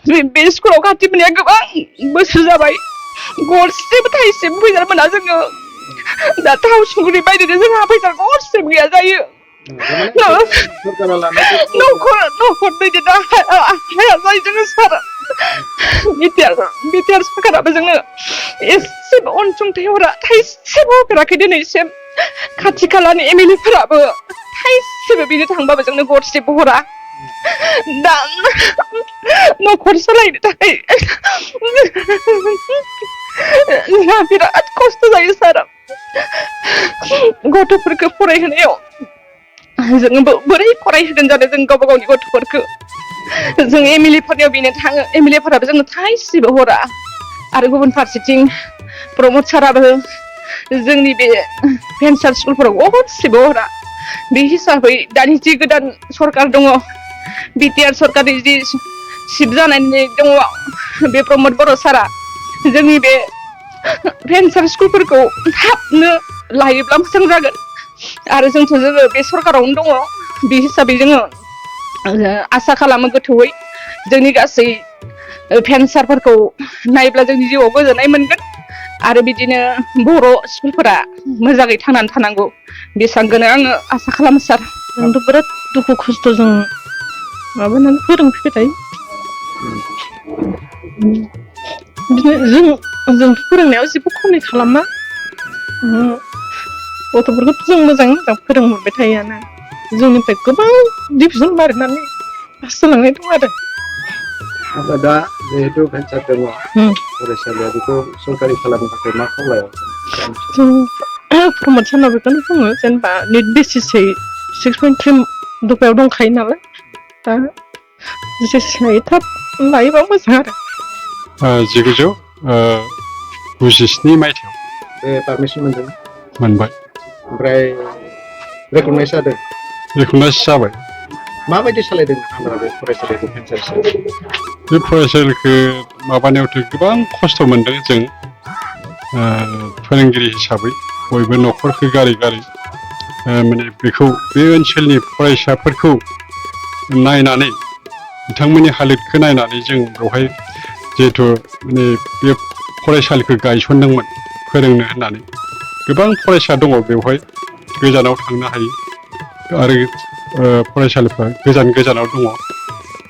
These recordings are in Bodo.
बे स्कुलाव खाथि मोननाया गोबां बोसोर जाबाय गरसेबो थाइसेबो फैसा मोना जोङो दा थाव संख्रि बायनोनो जोंहा फैसा गरसेबो गैया जायो न'खर दैदेननो हाया जायो जोङो सार बिटिआर सरकाराबो जोंनो एसेबो अनसुंथाइ हरा थाइसेबो होफेराखै दिनैसिम खाथि खालानि एमएलए फोराबो थाइसेबो बिनो थांबाबो जोंनो गरसेबो हरा दा न'खर सालायनो थाखाय जोंहा बिराद खस्थ' जायो सार गथ'फोरखौ फरायहोनायाव जोङो बोरै फरायहोगोन जादों जों गावबा गावनि गथ'फोरखौ जों एमएलए फोरनियाव बिनो थाङो एमएलए फोराबो जोंनो थाइसेबो हरा आरो गुबुन फारसेथिं प्रमद साराबो जोंनि बे भेन्सार स्कुलफोराव गरसेबो हरा बे हिसाबै दानि जि गोदान सरकार दङ बिटिआर सरकारनि जि सिफ जानानै दङ बे प्रमद बर' सारा जोंनि बे भेन्सार स्कुलफोरखौ थाबनो लायोब्ला मोजां जागोन आरो जोङो बे सरकारावनो दङ बे हिसाबै जोङो आसा खालामो गोथौयै जोंनि गासै भेन्सारफोरखौ नायब्ला जोंनि जिउआव गोजोननाय मोनगोन आरो बिदिनो बर' स्कुलफोरा मोजाङै थांनानै थानांगौ बेसांखौनो आङो आसा खालामो सार जोंथ' बिराद दुखु खस्थ' जों माबानानै फोरोंफैबाय थायो बिदिनो जोंथ' फोरोंनायाव जेबो खमि खालामा गथ'फोरखौ जों मोजाङै मोजां फोरोंहरबाय थायोआनो जोंनिफ्राय गोबां डिभिजन बारनानै पास जालांनाय दं आरो दा जिहेतु भेन्सार दङ फरायसालिया बेखौ सरकारि खालामनो थाखाय मा खावलायो जों प्रमद सारनाव बेखौनो बुङो जेनेबा निट बेसिसै 6.3 दफायाव दंखायो नालाय दा जेसे हायो थाब लायोबा मोजां आरो 1997 मायथाइयाव बे पारमिसन मोनदों मोनबाय ओमफ्राय रेकगनाइज जादों रेकगनाइज जाबाय माबायदि सालायदों नोंथांमोना बे फरायसालिखौ भेन्सार बे फरायसालिखौ माबानायावथ' गोबां खस्थ' मोनदों जों फोरोंगिरि हिसाबै बयबो न'खरखौ गारै माने बेखौ बे ओनसोलनि फरायसाफोरखौ नायनानै बिथांमोननि हालोदखौ नायनानै जों बेवहाय जिहेथु माने बे फरायसालिखौ गायसनदोंमोन फोरोंनो होननानै गोबां फरायसा दङ बेवहाय गोजानाव थांनो हायो आरो फरायसालिफ्रा गोजानाव दङ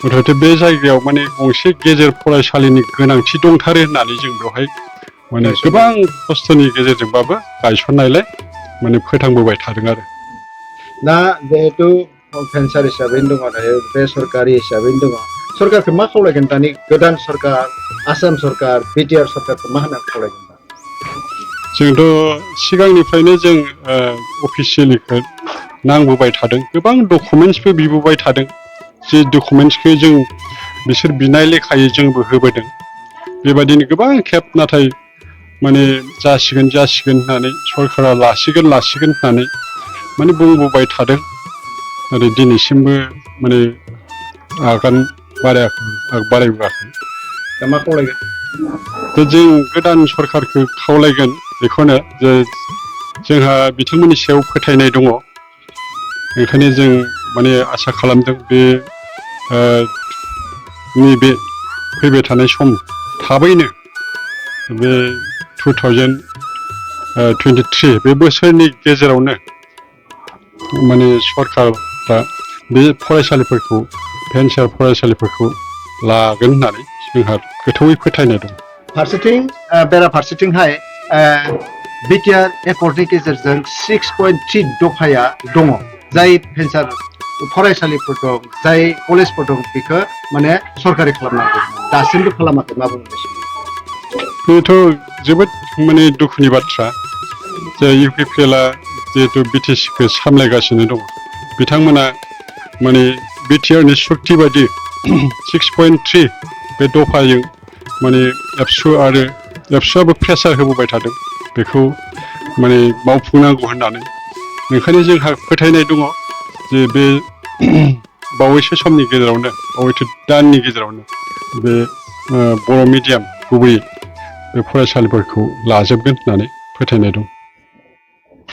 मथथे बे जायगायाव माने गंसे गेजेर फरायसालिनि गोनांथि दंथारो होननानै जों बेवहाय माने गोबां खस्थ'नि गेजेरजोंबाबो गायसननायलाय माने फोथांबोबाय थादों आरो दा जिहेतु भेन्सार हिसाबैनो दङ दायो बे सरकारि हिसाबैनो दङ सरकारखौ मा खावलायगोन दानि गोदान सरकार आसाम सरकार बिटिआर सरकारखौ मा होनना खावलायगोन जोंथ' सिगांनिफ्रायनो जों अफिसियेलिखौ नांबोबाय थादों गोबां डकुमेन्टसबो बिबोबाय थादों जे डकुमेन्टसखौ जों बिसोर बिनाय लेखायै जोंबो होबोदों बेबायदिनो गोबां खेब नाथाय माने जासिगोन होननानै सरकारा लासिगोन होननानै माने बुंबोबाय थादों आरो दिनैसिमबो माने आगान बारायबोआखै दा मा खावलायगोन जों गोदान सरकारखौ खावलायगोन बेखौनो जे जोंहा बिथांमोननि सायाव फोथायनाय दङ ओंखायनो जों माने आसा खालामदों बे नैबे फैबाय थानाय सम थाबैनो बे 2023 बे बोसोरनि गेजेरावनो माने सरकारफ्रा बे फरायसालिफोरखौ भेन्सार फरायसालिफोरखौ लागोन होननानै जोंहा गोथौयै फोथायनाय दं फारसेथिं बेराफारसेथिंहाय बिटिआर एकर्डनि गेजेरजों 6.3 दफाया दङ जाय भेन्सार फरायसालिफोर दं जाय कलेजफोर दं बेखौ माने सरकारि खालामनांगौ दासिमबो खालामाखै मा बुंनो बेथ' जोबोद माने दुखुनि बाथ्रा जे इउपिपिएलआ जिहेतु बिटिसिखौ सामलायगासिनो दङ बिथांमोना माने बिटिआरनि सक्ति बायदि 6.3 बे दफाजों माने एबसुआबो प्रेसार होबोबाय थादों बेखौ माने मावफुंनांगौ होननानै ओंखायनो जोंहा फोथायनाय दङ जे बे बावैसो समनि गेजेरावनो बावैसो दाननि गेजेरावनो बे बर' मिडियाम गुबैयै बे फरायसालिफोरखौ लाजोबगोन होननानै फोथायनाय दं